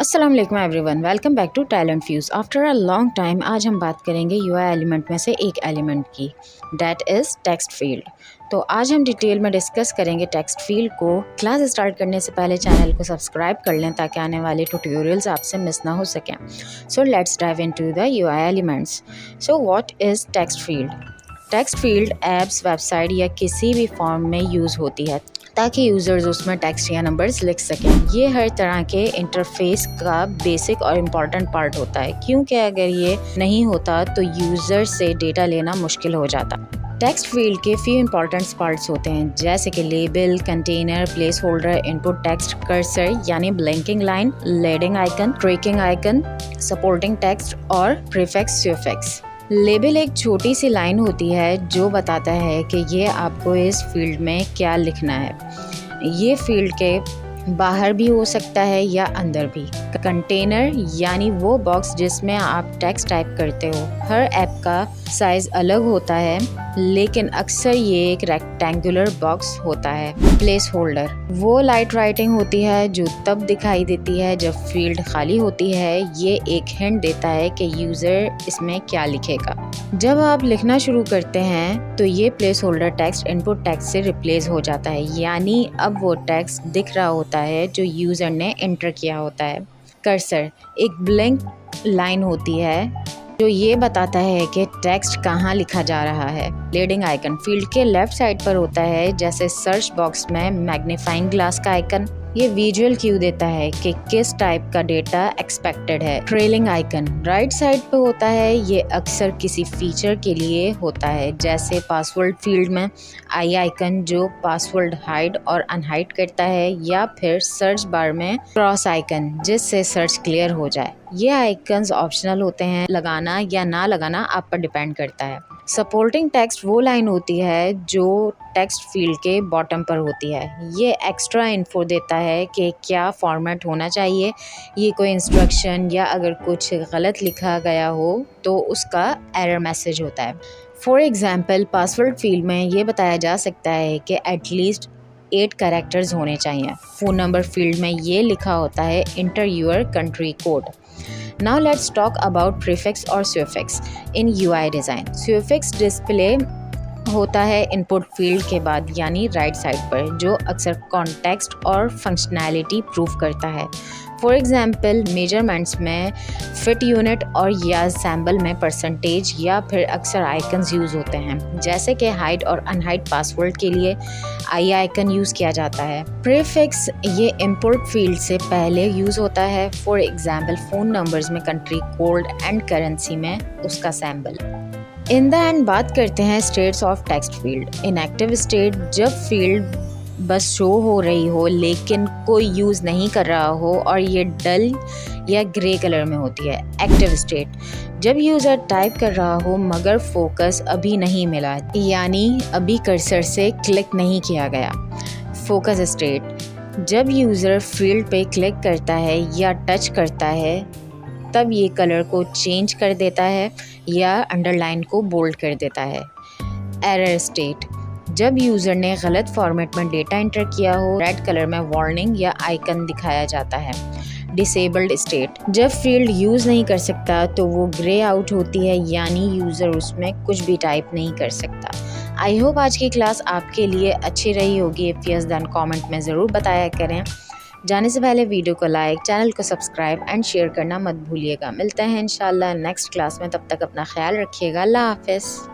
अस्सलाम वालेकुम everyone, welcome back to Talent Fuse. After a long time आज हम बात करेंगे यूआई एलिमेंट में से एक एलिमेंट की, दैट इज़ टेक्स्ट फील्ड। तो आज हम डिटेल में डिस्कस करेंगे टेक्स्ट फील्ड को। क्लास स्टार्ट करने से पहले चैनल को सब्सक्राइब कर लें ताकि आने वाले ट्यूटोरियल्स आपसे मिस ना हो सकें। So let's dive into the UI elements. So what is text field? Text field apps, website या किसी भी फॉर्म में यूज़ होती है ताकि यूज़र्स उसमें टेक्स्ट या नंबर्स लिख सकें। ये हर तरह के इंटरफेस का बेसिक और इम्पॉर्टेंट पार्ट होता है, क्योंकि अगर ये नहीं होता तो यूज़र से डेटा लेना मुश्किल हो जाता। टेक्स्ट फील्ड के फ्यू इंपॉर्टेंट पार्ट्स होते हैं, जैसे कि label, container, placeholder, input text, cursor यानी blinking line, leading icon, tracking icon, supporting text और प्रीफिक्स, सफिक्स। लेबल एक छोटी सी लाइन होती है जो बताता है कि ये आपको इस फील्ड में क्या लिखना है। ये फील्ड के बाहर भी हो सकता है या अंदर भी। कंटेनर यानी वो बॉक्स जिसमें आप टेक्स्ट टाइप करते हो। हर ऐप का साइज़ अलग होता है, लेकिन अक्सर ये एक रेक्टेंगुलर बॉक्स होता है। प्लेस होल्डर वो लाइट राइटिंग होती है जो तब दिखाई देती है जब फील्ड खाली होती है। ये एक हिंट देता है कि यूज़र इसमें क्या लिखेगा। जब आप लिखना शुरू करते हैं तो ये place holder text input text से रिप्लेस हो जाता है, यानी अब वो टेक्स्ट दिख रहा होता है जो यूज़र ने एंटर किया होता है। कर्सर एक ब्लैंक लाइन होती है जो ये बताता है कि टेक्स्ट कहाँ लिखा जा रहा है। लीडिंग आइकन फील्ड के लेफ्ट साइड पर होता है, जैसे सर्च बॉक्स में मैग्नीफाइंग ग्लास का आइकन। ये विजुअल क्यू देता है कि किस टाइप का डेटा एक्सपेक्टेड है। ट्रेलिंग आइकन राइट साइड पे होता है, ये अक्सर किसी फीचर के लिए होता है, जैसे पासवर्ड फील्ड में आई आइकन जो पासवर्ड हाइड और अनहाइड करता है, या फिर सर्च बार में क्रॉस आइकन जिससे सर्च क्लियर हो जाए। ये आइकन्स ऑप्शनल होते हैं, लगाना या ना लगाना आप पर डिपेंड करता है। सपोर्टिंग टेक्स्ट वो लाइन होती है जो टेक्स्ट फील्ड के बॉटम पर होती है। ये एक्स्ट्रा इन्फो देता है कि क्या फॉर्मेट होना चाहिए, ये कोई इंस्ट्रक्शन या अगर कुछ गलत लिखा गया हो तो उसका एरर मैसेज होता है। फॉर एग्जांपल पासवर्ड फील्ड में ये बताया जा सकता है कि एटलीस्ट 8 कैरेक्टर्स होने चाहिए। फ़ोन नंबर फील्ड में ये लिखा होता है inter your country code. Now let's talk about prefix और suffix in UI design. Suffix display होता है इनपुट फील्ड के बाद, यानी राइट साइड पर, जो अक्सर कॉन्टेक्स्ट और फंक्शनैलिटी प्रूव करता है। फॉर एग्जांपल मेजरमेंट्स में फिट यूनिट और या सैम्बल में परसेंटेज या फिर अक्सर आइकन्स यूज़ होते हैं, जैसे कि हाइड और अनहाइड पासवर्ड के लिए आई आइकन यूज़ किया जाता है। प्रीफिक्स ये इम्पोर्ट फील्ड से पहले यूज़ होता है। फॉर एग्जांपल फ़ोन नंबर्स में कंट्री कोड एंड करेंसी में उसका सैम्बल। इन द एंड बात करते हैं states of text field. Inactive state जब फील्ड बस शो हो रही हो लेकिन कोई यूज़ नहीं कर रहा हो और ये डल या ग्रे कलर में होती है। एक्टिव स्टेट जब यूज़र टाइप कर रहा हो मगर फोकस अभी नहीं मिला, यानी अभी कर्सर से क्लिक नहीं किया गया। फोकस स्टेट जब यूज़र फील्ड पे क्लिक करता है या टच करता है तब ये कलर को चेंज कर देता है या अंडरलाइन को बोल्ड कर देता है। एरर स्टेट जब यूज़र ने गलत फॉर्मेट में डेटा एंटर किया हो, रेड कलर में वार्निंग या आइकन दिखाया जाता है। डिसेबल्ड स्टेट जब फील्ड यूज़ नहीं कर सकता तो वो ग्रे आउट होती है, यानी यूज़र उसमें कुछ भी टाइप नहीं कर सकता। आई होप आज की क्लास आपके लिए अच्छी रही होगी। इफ़ यस देन कमेंट में ज़रूर बताया करें। जाने से पहले वीडियो को लाइक, चैनल को सब्सक्राइब एंड शेयर करना मत भूलिएगा। मिलते हैं इंशाल्लाह नेक्स्ट क्लास में, तब तक अपना ख्याल रखिएगा। अल्लाह हाफ़िज़।